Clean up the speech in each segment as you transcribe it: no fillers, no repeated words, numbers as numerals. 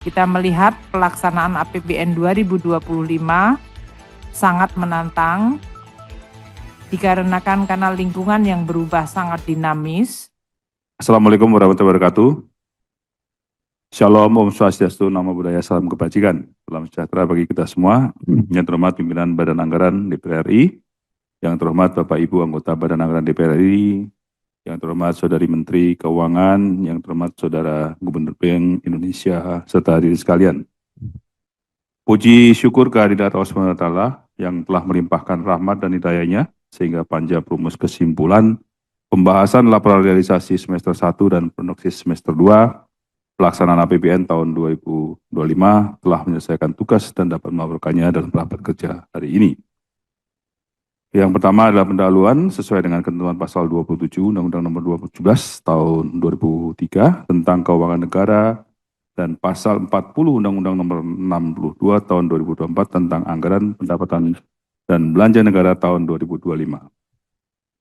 Kita melihat pelaksanaan APBN 2025 sangat menantang dikarenakan karena lingkungan yang berubah sangat dinamis. Assalamualaikum warahmatullahi wabarakatuh. Shalom, Om Swastiastu, Namo Buddhaya, Salam Kebajikan. Salam sejahtera bagi kita semua. Yang terhormat pimpinan Badan Anggaran DPR RI, yang terhormat Bapak Ibu anggota Badan Anggaran DPR RI, yang terhormat Saudari Menteri Keuangan, yang terhormat Saudara Gubernur Bank Indonesia, serta hadirin sekalian. Puji syukur kehadirat Allah SWT yang telah melimpahkan rahmat dan hidayahnya, sehingga Panja merumus kesimpulan pembahasan laporan realisasi semester 1 dan prognosis semester 2 pelaksanaan APBN tahun 2025 telah menyelesaikan tugas dan dapat melaporkannya dalam rapat kerja hari ini. Yang pertama adalah pendahuluan sesuai dengan ketentuan pasal 27 Undang-Undang Nomor 17 Tahun 2003 tentang Keuangan Negara dan pasal 40 Undang-Undang Nomor 62 Tahun 2024 tentang Anggaran Pendapatan dan Belanja Negara tahun 2025.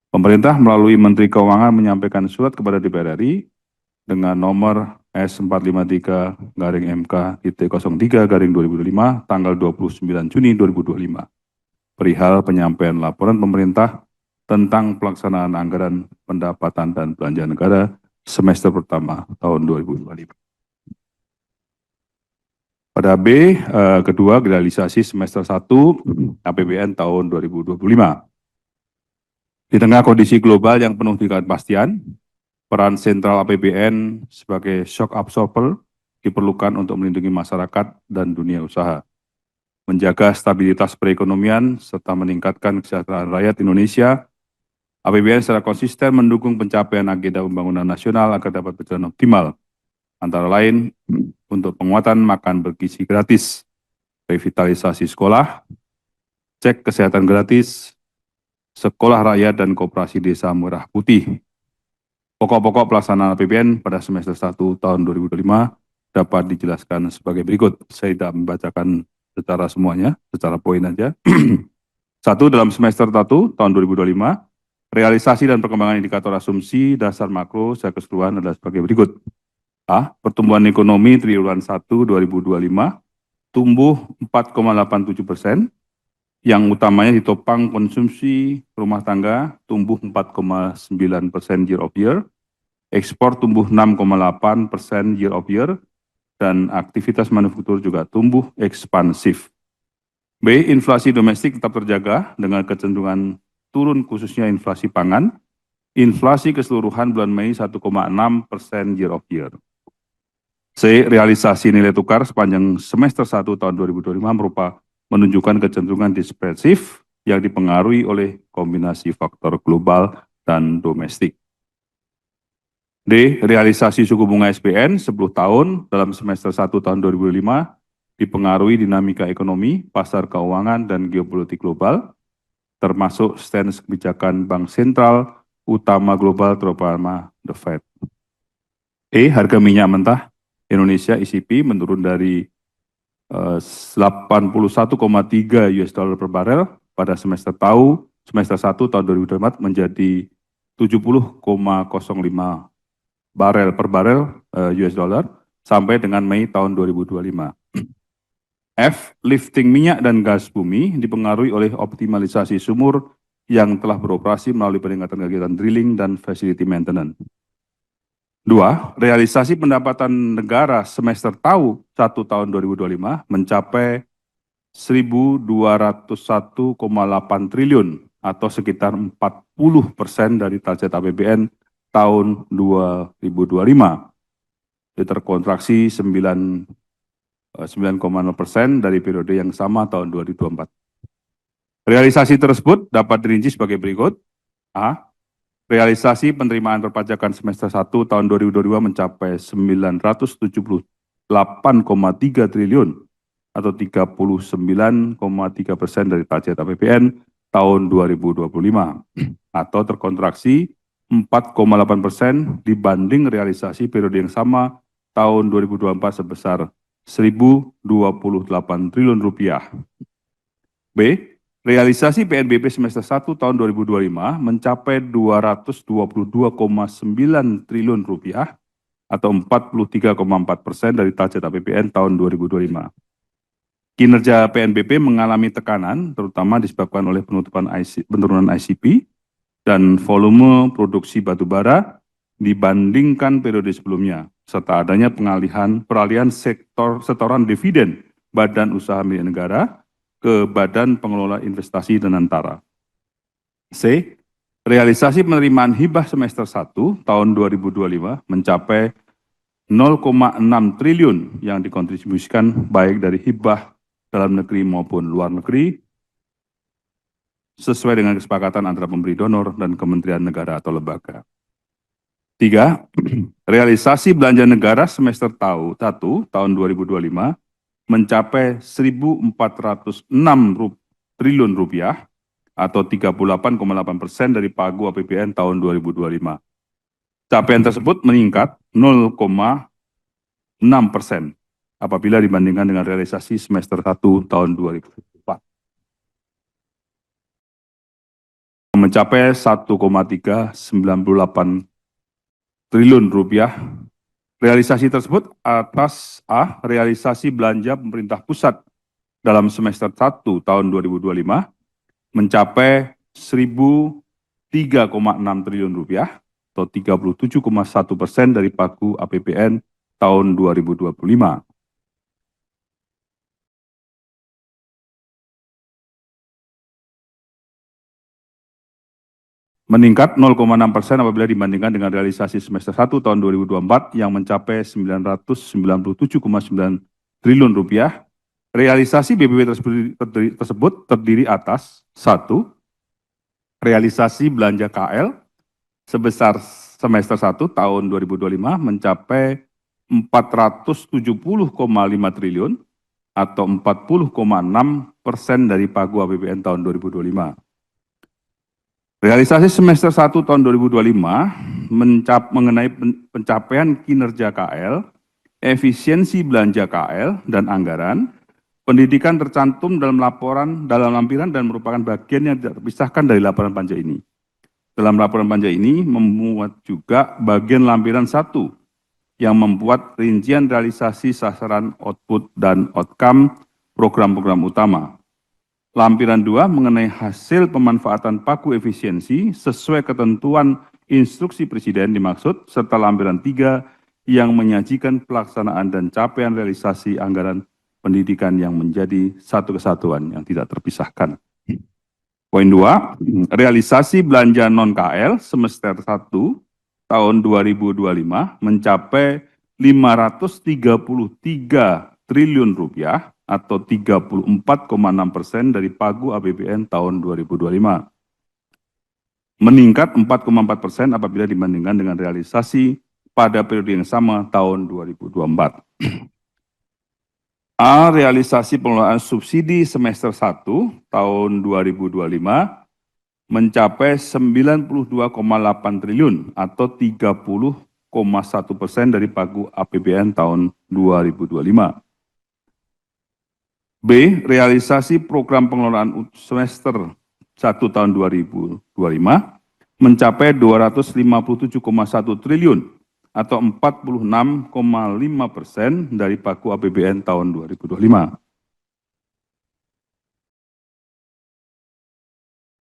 Pemerintah melalui Menteri Keuangan menyampaikan surat kepada DPR RI dengan nomor S453-MK-03-2025 tanggal 29 Juni 2025 perihal penyampaian laporan pemerintah tentang pelaksanaan anggaran pendapatan dan belanja negara semester pertama tahun 2025. Pada B, kedua, realisasi semester 1 APBN tahun 2025. Di tengah kondisi global yang penuh ketidakpastian, peran sentral APBN sebagai shock absorber diperlukan untuk melindungi masyarakat dan dunia usaha, menjaga stabilitas perekonomian, serta meningkatkan kesejahteraan rakyat Indonesia. APBN secara konsisten mendukung pencapaian agenda pembangunan nasional agar dapat berjalan optimal, antara lain untuk penguatan makan bergizi gratis, revitalisasi sekolah, cek kesehatan gratis, sekolah rakyat dan koperasi desa Merah Putih. Pokok-pokok pelaksanaan APBN pada semester 1 tahun 2025 dapat dijelaskan sebagai berikut. Saya tidak membacakan secara semuanya, secara poin aja. 1. Dalam semester 1 tahun 2025, realisasi dan perkembangan indikator asumsi dasar makro secara keseluruhan adalah sebagai berikut. A. Pertumbuhan ekonomi triwulan 1 2025 tumbuh 4,87%, yang utamanya ditopang konsumsi rumah tangga tumbuh 4,9% year of year, ekspor tumbuh 6,8% year of year, dan aktivitas manufaktur juga tumbuh ekspansif. B. Inflasi domestik tetap terjaga dengan kecenderungan turun khususnya inflasi pangan. Inflasi keseluruhan bulan Mei 1,6% year of year. C. Realisasi nilai tukar sepanjang semester 1 tahun 2025 menunjukkan kecenderungan dispersif yang dipengaruhi oleh kombinasi faktor global dan domestik. D. Realisasi suku bunga SBN 10 tahun dalam semester 1 tahun 2005 dipengaruhi dinamika ekonomi, pasar keuangan, dan geopolitik global, termasuk stance kebijakan Bank Sentral utama global terutama The Fed. E. Harga minyak mentah Indonesia ECP menurun dari 81,3 US dollar per barel pada semester 1 tahun 2024 menjadi 70,05 barel per barel US dollar sampai dengan Mei tahun 2025. F. Lifting minyak dan gas bumi dipengaruhi oleh optimalisasi sumur yang telah beroperasi melalui peningkatan kegiatan drilling dan facility maintenance. 2. Realisasi pendapatan negara semester 1 tahun 2025 mencapai 1.201,8 triliun atau sekitar 40% dari target APBN tahun 2025. Terkontraksi 9,0% dari periode yang sama tahun 2024. Realisasi tersebut dapat dirinci sebagai berikut. A. Realisasi penerimaan perpajakan semester 1 tahun 2022 mencapai 978,3 triliun atau 39,3% dari target APBN tahun 2025 atau terkontraksi 4,8% dibanding realisasi periode yang sama tahun 2024 sebesar 1.028 triliun rupiah. B. Realisasi PNBP semester 1 tahun 2025 mencapai 222,9 triliun rupiah atau 43,4% dari target APBN tahun 2025. Kinerja PNBP mengalami tekanan, terutama disebabkan oleh penurunan ICP dan volume produksi batubara dibandingkan periode sebelumnya, serta adanya peralihan setoran dividen Badan Usaha Milik Negara ke Badan Pengelola Investasi dan Antara. C. Realisasi penerimaan hibah semester 1 tahun 2025 mencapai 0,6 triliun yang dikontribusikan baik dari hibah dalam negeri maupun luar negeri, sesuai dengan kesepakatan antara pemberi donor dan kementerian negara atau lembaga. 3. Realisasi belanja negara semester 1 tahun 2025 mencapai 1.406 triliun rupiah atau 38,8% dari pagu APBN tahun 2025. Capaian tersebut meningkat 0,6% apabila dibandingkan dengan realisasi semester 1 tahun 2024. Mencapai 1,398 triliun rupiah. Realisasi tersebut atas A. Realisasi belanja pemerintah pusat dalam semester 1 tahun 2025 mencapai 1.003,6 triliun rupiah atau 37,1% dari pagu APBN tahun 2025. Meningkat 0,6% apabila dibandingkan dengan realisasi semester 1 tahun 2024 yang mencapai 997,9 triliun rupiah. Realisasi BPP tersebut terdiri atas 1. Realisasi belanja KL sebesar semester 1 tahun 2025 mencapai 470,5 triliun atau 40,6% dari pagu APBN tahun 2025. Realisasi semester 1 tahun 2025 mengenai pencapaian kinerja KL, efisiensi belanja KL dan anggaran, pendidikan tercantum dalam lampiran dan merupakan bagian yang tidak terpisahkan dari laporan panja ini. Dalam laporan panja ini memuat juga bagian lampiran 1 yang membuat rincian realisasi sasaran output dan outcome program-program utama. Lampiran 2 mengenai hasil pemanfaatan pagu efisiensi sesuai ketentuan instruksi Presiden dimaksud, serta lampiran 3 yang menyajikan pelaksanaan dan capaian realisasi anggaran pendidikan yang menjadi satu kesatuan yang tidak terpisahkan. Poin 2, realisasi belanja non-KL semester 1 tahun 2025 mencapai 533 triliun rupiah atau 34,6% dari pagu APBN tahun 2025. Meningkat 4,4% apabila dibandingkan dengan realisasi pada periode yang sama tahun 2024. A. Realisasi pengelolaan subsidi semester 1 tahun 2025 mencapai 92,8 triliun atau 30,1% dari pagu APBN tahun 2025. B. Realisasi program pengelolaan semester 1 tahun 2025 mencapai 257,1 triliun atau 46,5% dari pagu APBN tahun 2025.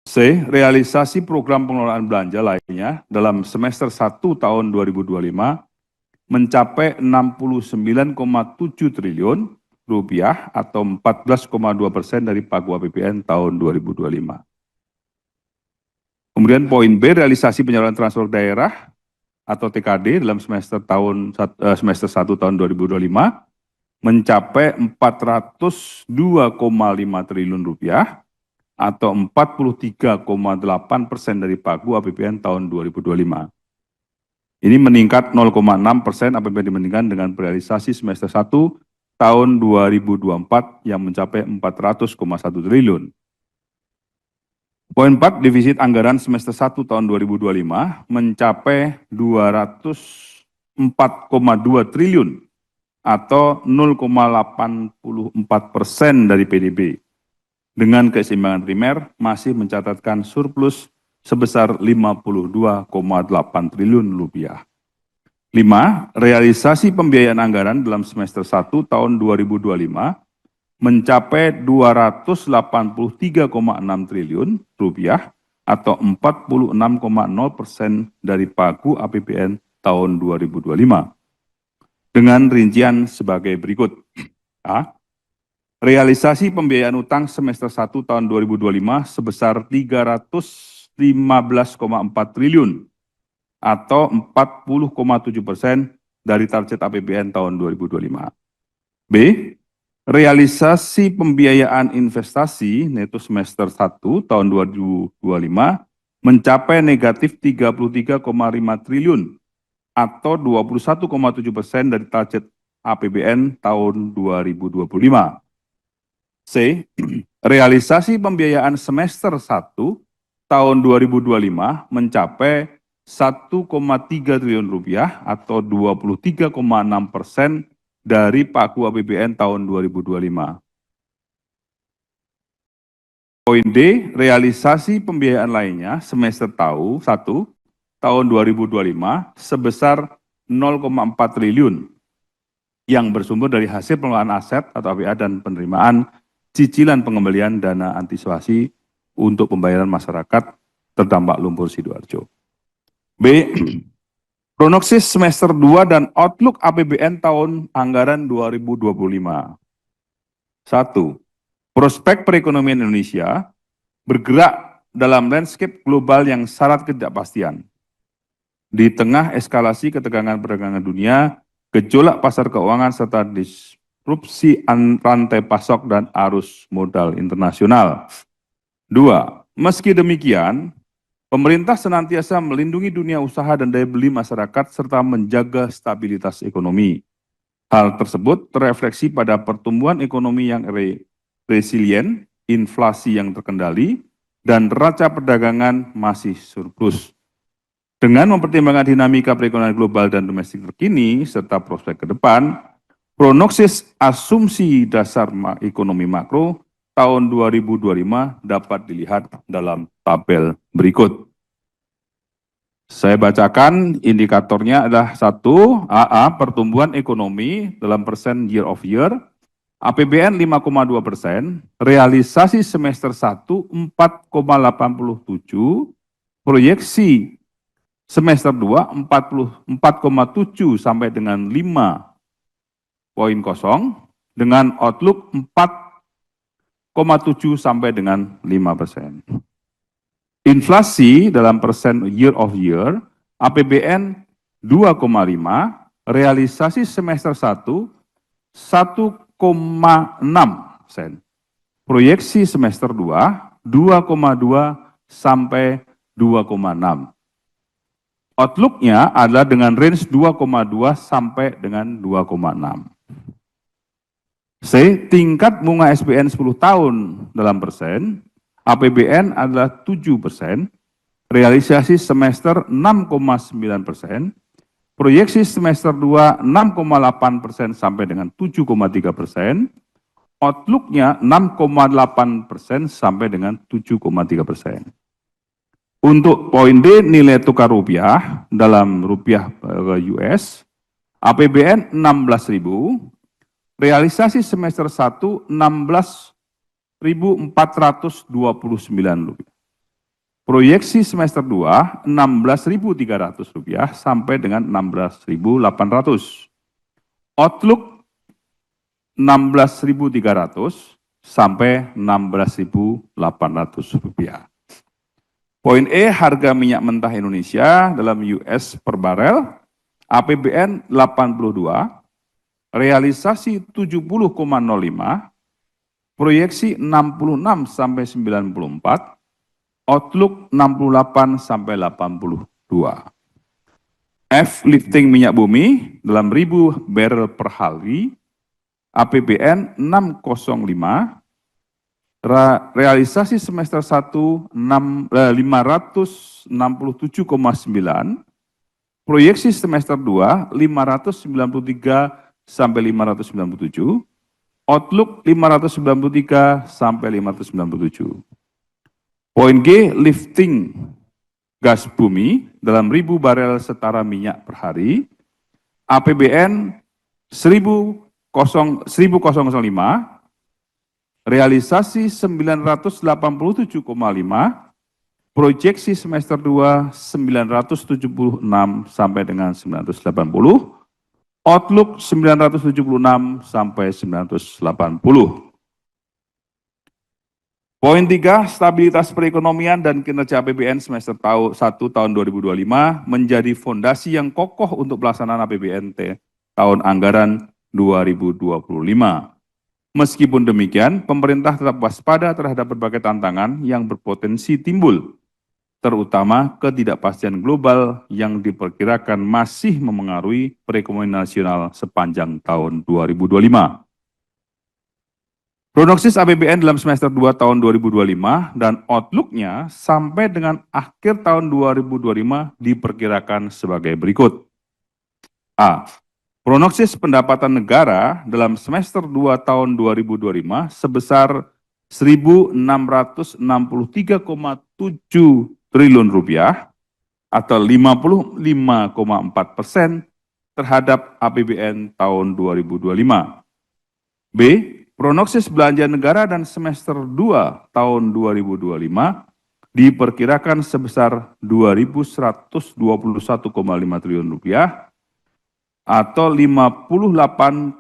C. Realisasi program pengelolaan belanja lainnya dalam semester 1 tahun 2025 mencapai 69,7 triliun rupiah atau 14,2% dari pagu APBN tahun 2025. Kemudian poin B, realisasi penyaluran transfer daerah atau TKD dalam semester 1 tahun 2025 mencapai 402,5 triliun rupiah atau 43,8% dari pagu APBN tahun 2025. Ini meningkat 0,6% apabila dibandingkan dengan realisasi semester 1 tahun 2024 yang mencapai 400,1 triliun. Poin 4, defisit anggaran semester 1 tahun 2025 mencapai 204,2 triliun atau 0,84% dari PDB. Dengan keseimbangan primer masih mencatatkan surplus sebesar 52,8 triliun rupiah. 5. Realisasi pembiayaan anggaran dalam semester 1 tahun 2025 mencapai 283,6 triliun rupiah atau 46,0% dari pagu APBN tahun 2025. Dengan rincian sebagai berikut. A. Realisasi pembiayaan utang semester 1 tahun 2025 sebesar 315,4 triliun atau 40,7% dari target APBN tahun 2025. B. Realisasi pembiayaan investasi neto semester 1 tahun 2025 mencapai negatif 33,5 triliun atau 21,7% dari target APBN tahun 2025. C. Realisasi pembiayaan semester 1 tahun 2025 mencapai 1,3 triliun rupiah atau 23,6% dari pagu APBN tahun 2025. Poin D, realisasi pembiayaan lainnya semester 1 tahun 2025 sebesar 0,4 triliun yang bersumber dari hasil pengelolaan aset atau APA dan penerimaan cicilan pengembalian dana antisipasi untuk pembayaran masyarakat terdampak lumpur Sidoarjo. B. Prognosis semester 2 dan outlook APBN tahun anggaran 2025. 1. Prospek perekonomian Indonesia bergerak dalam landscape global yang syarat ketidakpastian. Di tengah eskalasi ketegangan perdagangan dunia, gejolak pasar keuangan serta disrupsi rantai pasok dan arus modal internasional. 2. Meski demikian, pemerintah senantiasa melindungi dunia usaha dan daya beli masyarakat serta menjaga stabilitas ekonomi. Hal tersebut terefleksi pada pertumbuhan ekonomi yang resilient, inflasi yang terkendali, dan neraca perdagangan masih surplus. Dengan mempertimbangkan dinamika perekonomian global dan domestik terkini, serta prospek ke depan, prognosis asumsi dasar ekonomi makro tahun 2025 dapat dilihat dalam tabel berikut. Saya bacakan indikatornya adalah 1, AA, pertumbuhan ekonomi dalam persen year of year, APBN 5,2%, realisasi semester 1 4,87, proyeksi semester 2 4,7 sampai dengan 5,0, dengan outlook 4,7 sampai dengan 5%. Inflasi dalam persen year of year, APBN 2,5, realisasi semester 1 1,6%. Proyeksi semester 2 2,2 sampai 2,6. Outlook-nya adalah dengan range 2,2 sampai dengan 2,6. C. Tingkat bunga SBN 10 tahun dalam persen, APBN adalah 7%, realisasi semester 6,9%, proyeksi semester 2 6,8% sampai dengan 7,3%, outlook-nya 6,8% sampai dengan 7,3%. Untuk poin D, nilai tukar rupiah dalam rupiah US, APBN 16.000, realisasi semester 1 16.429 rupiah. Proyeksi semester 2 16.300 rupiah sampai dengan 16.800. Outlook 16.300 sampai 16.800 rupiah. Poin E, harga minyak mentah Indonesia dalam US per barel, APBN 82, realisasi 70,05, proyeksi 66 sampai 94, outlook 68 sampai 82. F, lifting minyak bumi dalam 1000 barrel per hari, APBN 605, realisasi semester 1 567,9, proyeksi semester 2 593 sampai 597, outlook 593 sampai 597. Poin G, lifting gas bumi dalam 1000 barel setara minyak per hari, APBN 1005, realisasi 987,5, proyeksi semester 2 976 sampai dengan 980, outlook 976 sampai 980. Poin 3, stabilitas perekonomian dan kinerja APBN semester 1 tahun 2025 menjadi fondasi yang kokoh untuk pelaksanaan APBN tahun anggaran 2025. Meskipun demikian, pemerintah tetap waspada terhadap berbagai tantangan yang berpotensi timbul, terutama ketidakpastian global yang diperkirakan masih memengaruhi perekonomian nasional sepanjang tahun 2025. Prognosis APBN dalam semester 2 tahun 2025 dan outlook-nya sampai dengan akhir tahun 2025 diperkirakan sebagai berikut. A. Prognosis pendapatan negara dalam semester 2 tahun 2025 sebesar Rp1.663,7 triliun atau 55,4% terhadap APBN tahun 2025. B. Prognosis belanja negara dan semester 2 tahun 2025 diperkirakan sebesar Rp2.121,5 triliun atau 58,6%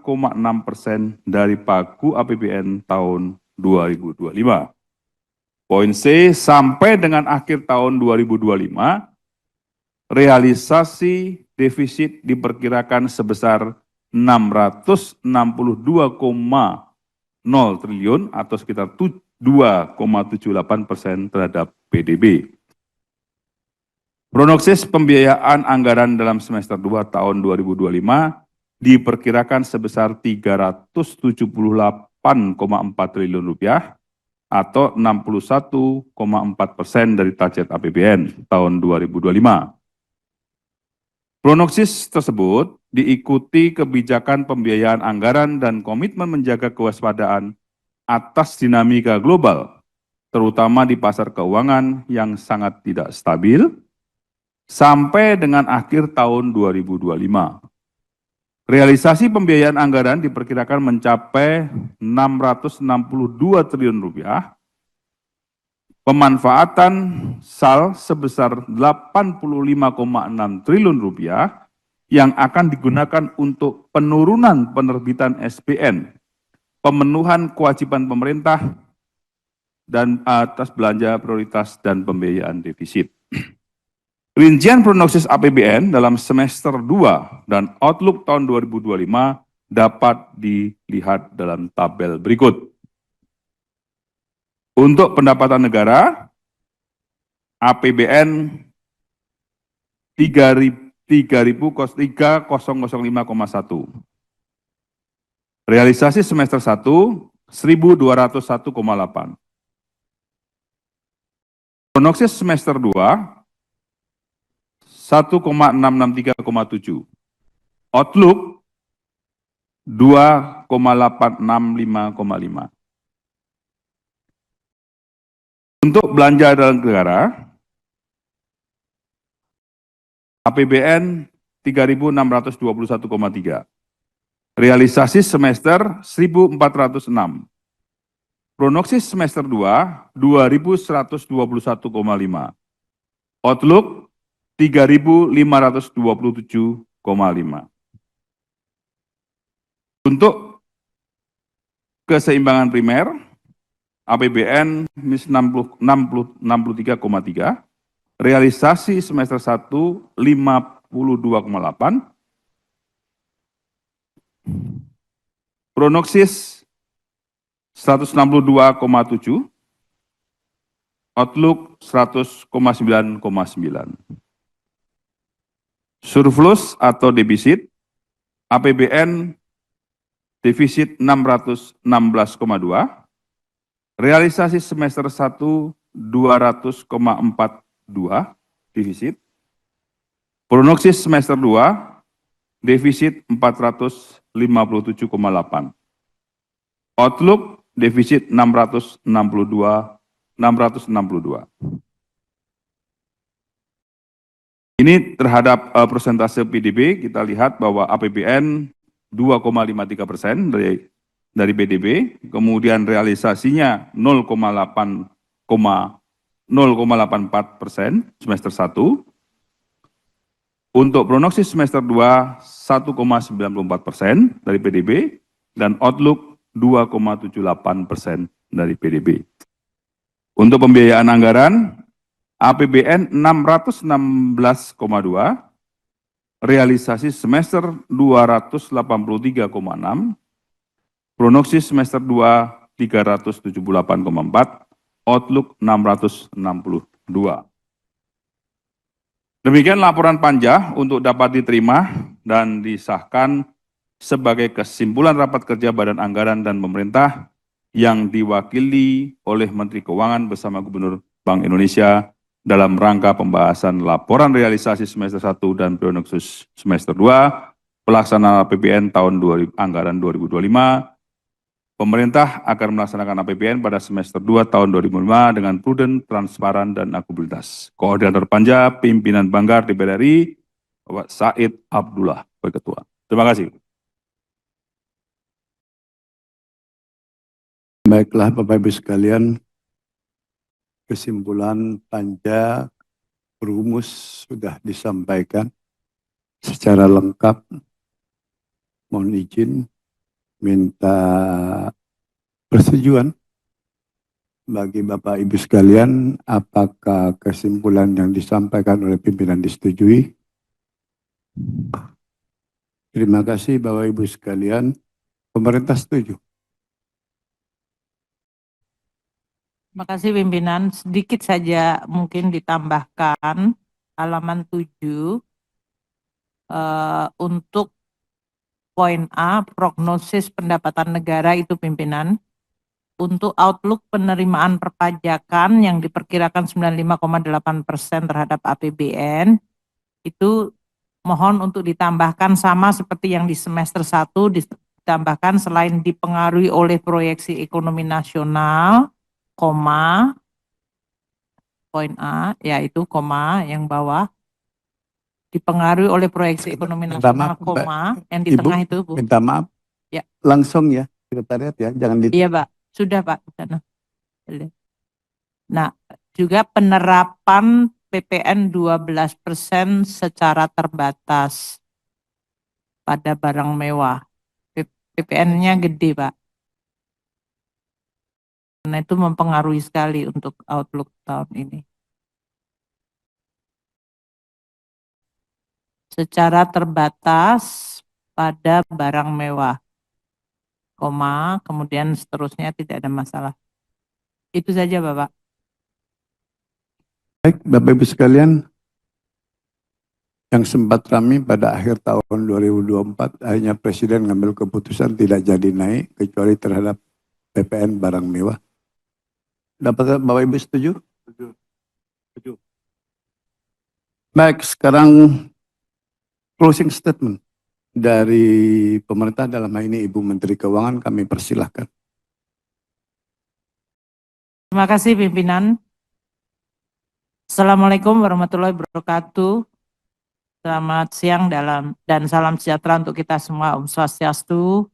dari pagu APBN tahun 2025. Poin C, sampai dengan akhir tahun 2025, realisasi defisit diperkirakan sebesar 662,0 triliun atau sekitar 2,78% terhadap PDB. Prognosis pembiayaan anggaran dalam semester 2 tahun 2025 diperkirakan sebesar Rp378,4 triliun atau 61,4% dari target APBN tahun 2025. Prognosis tersebut diikuti kebijakan pembiayaan anggaran dan komitmen menjaga kewaspadaan atas dinamika global, terutama di pasar keuangan yang sangat tidak stabil, sampai dengan akhir tahun 2025. Realisasi pembiayaan anggaran diperkirakan mencapai Rp662 triliun, pemanfaatan SAL sebesar Rp85,6 triliun yang akan digunakan untuk penurunan penerbitan SBN, pemenuhan kewajiban pemerintah, dan atas belanja prioritas dan pembiayaan defisit. Rincian prognosis APBN dalam semester 2 dan outlook tahun 2025 dapat dilihat dalam tabel berikut. Untuk pendapatan negara, APBN 3.005,1. Realisasi semester 1 1.201,8. Prognosis semester 2 1,663,7. Outlook 2,865,5. Untuk belanja dalam negara, APBN 3.621,3. Realisasi semester 1.406. Prognosis semester 2 2.121,5. Outlook 3.527,5. Untuk keseimbangan primer, APBN 63,3, realisasi semester 1 52,8, prognosis 162,7, outlook 100,9,9. Surplus atau defisit, APBN defisit 616,2, realisasi semester 1 200,42 defisit, prognosis semester 2 defisit 457,8, outlook defisit 662. Ini terhadap persentase PDB, kita lihat bahwa APBN 2,53% dari PDB, kemudian realisasinya 0,84% semester 1. Untuk prognosis semester 2, 1,94% dari PDB, dan outlook 2,78% dari PDB. Untuk pembiayaan anggaran, APBN 616,2, realisasi semester 283,6, prognosis semester 2 378,4, outlook 662. Demikian laporan panja untuk dapat diterima dan disahkan sebagai kesimpulan rapat kerja Badan Anggaran dan Pemerintah yang diwakili oleh Menteri Keuangan bersama Gubernur Bank Indonesia dalam rangka pembahasan laporan realisasi semester 1 dan prognosis semester 2, pelaksanaan APBN tahun anggaran 2025. Pemerintah akan melaksanakan APBN pada semester 2 tahun 2005 dengan prudent, transparan, dan akuntabilitas. Koordinator Panja, Pimpinan Banggar DPR RI, Bapak Said Abdullah, Bapak Ketua. Terima kasih. Baiklah Bapak Ibu sekalian, kesimpulan panja perumus sudah disampaikan secara lengkap. Mohon izin minta persetujuan bagi Bapak Ibu sekalian, apakah kesimpulan yang disampaikan oleh pimpinan disetujui? Terima kasih Bapak Ibu sekalian. Pemerintah setuju. Terima kasih pimpinan. Sedikit saja mungkin ditambahkan halaman 7 untuk poin A, prognosis pendapatan negara itu pimpinan. Untuk outlook penerimaan perpajakan yang diperkirakan 95,8% terhadap APBN, itu mohon untuk ditambahkan sama seperti yang di semester 1, ditambahkan selain dipengaruhi oleh proyeksi ekonomi nasional, koma, poin A, yaitu koma yang bawah, dipengaruhi oleh proyeksi ekonomi Minta nasional, maaf, koma, yang di Ibu, tengah itu, Bu. minta maaf. Ya. Langsung ya, sekretariat ya, jangan di. Iya, Pak. Sudah, Pak. Nah, juga penerapan PPN 12% secara terbatas pada barang mewah. PPN-nya gede, Pak. Karena itu mempengaruhi sekali untuk outlook tahun ini. Secara terbatas pada barang mewah, koma, kemudian seterusnya tidak ada masalah. Itu saja, Bapak. Baik, Bapak Ibu sekalian, yang sempat ramai pada akhir tahun 2024, akhirnya Presiden ngambil keputusan tidak jadi naik, kecuali terhadap PPN barang mewah. Dapat Bapak Ibu setuju? Setuju. Baik, sekarang closing statement dari pemerintah, dalam hal ini Ibu Menteri Keuangan, kami persilahkan. Terima kasih pimpinan. Assalamualaikum warahmatullahi wabarakatuh. Selamat siang dan salam sejahtera untuk kita semua. Om Swastiastu,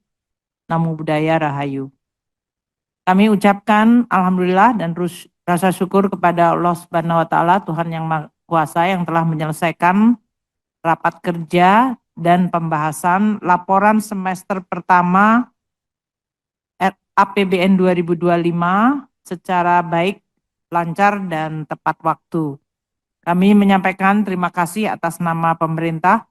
Namo Buddhaya, Rahayu. Kami ucapkan alhamdulillah dan rasa syukur kepada Allah Subhanahu wa taala, Tuhan yang Maha Kuasa, yang telah menyelesaikan rapat kerja dan pembahasan laporan semester pertama APBN 2025 secara baik, lancar, dan tepat waktu. Kami menyampaikan terima kasih atas nama pemerintah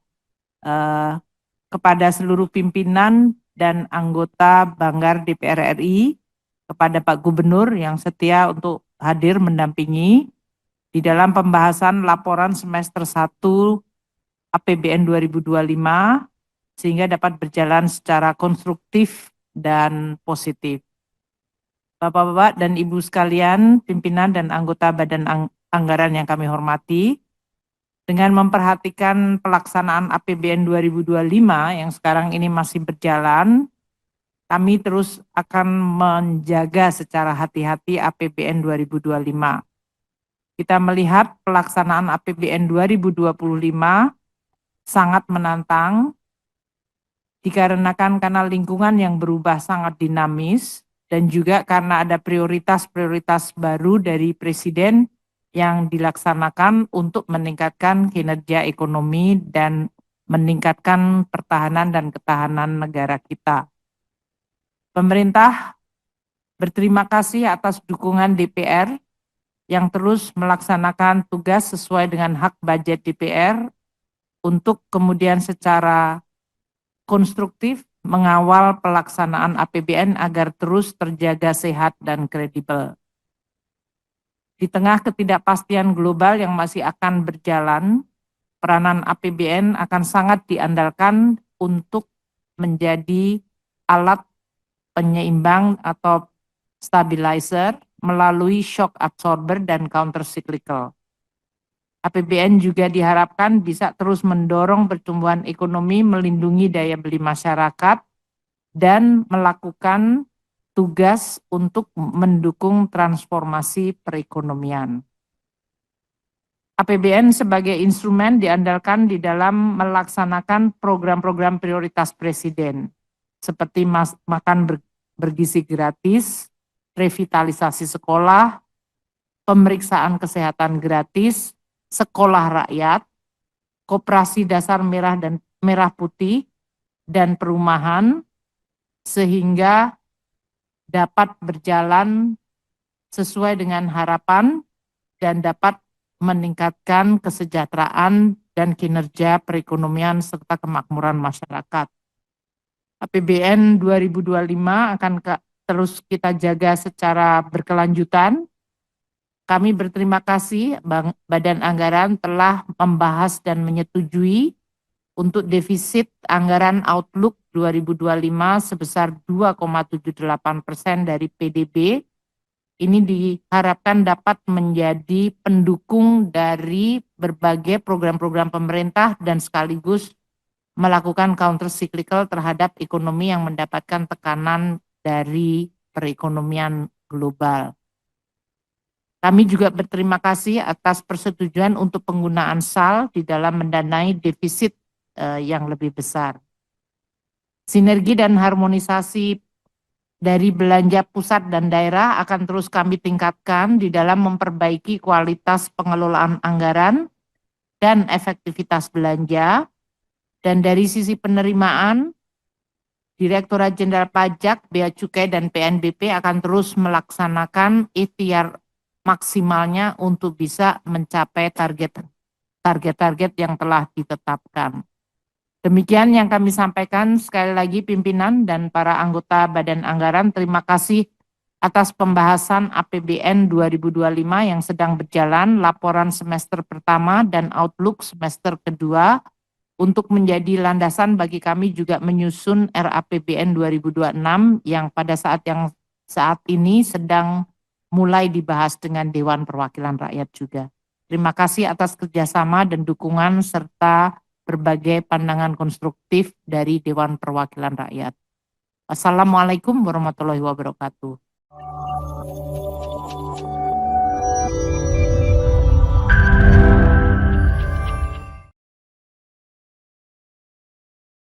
kepada seluruh pimpinan dan anggota Banggar DPR RI, kepada Pak Gubernur yang setia untuk hadir mendampingi di dalam pembahasan laporan semester 1 APBN 2025, sehingga dapat berjalan secara konstruktif dan positif. Bapak-bapak dan Ibu sekalian, pimpinan dan anggota Badan Anggaran yang kami hormati, dengan memperhatikan pelaksanaan APBN 2025 yang sekarang ini masih berjalan, kami terus akan menjaga secara hati-hati APBN 2025. Kita melihat pelaksanaan APBN 2025 sangat menantang, dikarenakan karena lingkungan yang berubah sangat dinamis, dan juga karena ada prioritas-prioritas baru dari Presiden yang dilaksanakan untuk meningkatkan kinerja ekonomi dan meningkatkan pertahanan dan ketahanan negara kita. Pemerintah berterima kasih atas dukungan DPR yang terus melaksanakan tugas sesuai dengan hak budget DPR untuk kemudian secara konstruktif mengawal pelaksanaan APBN agar terus terjaga sehat dan kredibel. Di tengah ketidakpastian global yang masih akan berjalan, peranan APBN akan sangat diandalkan untuk menjadi alat penyeimbang atau stabilizer melalui shock absorber dan counter cyclical. APBN juga diharapkan bisa terus mendorong pertumbuhan ekonomi, melindungi daya beli masyarakat, dan melakukan tugas untuk mendukung transformasi perekonomian. APBN sebagai instrumen diandalkan di dalam melaksanakan program-program prioritas Presiden, seperti makan bergizi gratis, revitalisasi sekolah, pemeriksaan kesehatan gratis, sekolah rakyat, koperasi dasar merah dan merah putih, dan perumahan, sehingga dapat berjalan sesuai dengan harapan dan dapat meningkatkan kesejahteraan dan kinerja perekonomian serta kemakmuran masyarakat. APBN 2025 akan terus kita jaga secara berkelanjutan. Kami berterima kasih Badan Anggaran telah membahas dan menyetujui untuk defisit anggaran Outlook 2025 sebesar 2,78% dari PDB. Ini diharapkan dapat menjadi pendukung dari berbagai program-program pemerintah dan sekaligus melakukan counter cyclical terhadap ekonomi yang mendapatkan tekanan dari perekonomian global. Kami juga berterima kasih atas persetujuan untuk penggunaan SAL di dalam mendanai defisit yang lebih besar. Sinergi dan harmonisasi dari belanja pusat dan daerah akan terus kami tingkatkan di dalam memperbaiki kualitas pengelolaan anggaran dan efektivitas belanja. Dan dari sisi penerimaan, Direktorat Jenderal Pajak, Bea Cukai, dan PNBP akan terus melaksanakan ikhtiar maksimalnya untuk bisa mencapai target-target yang telah ditetapkan. Demikian yang kami sampaikan. Sekali lagi pimpinan dan para anggota Badan Anggaran, terima kasih atas pembahasan APBN 2025 yang sedang berjalan, laporan semester pertama dan outlook semester kedua, untuk menjadi landasan bagi kami juga menyusun RAPBN 2026 yang pada saat ini sedang mulai dibahas dengan Dewan Perwakilan Rakyat juga. Terima kasih atas kerjasama dan dukungan serta berbagai pandangan konstruktif dari Dewan Perwakilan Rakyat. Assalamualaikum warahmatullahi wabarakatuh.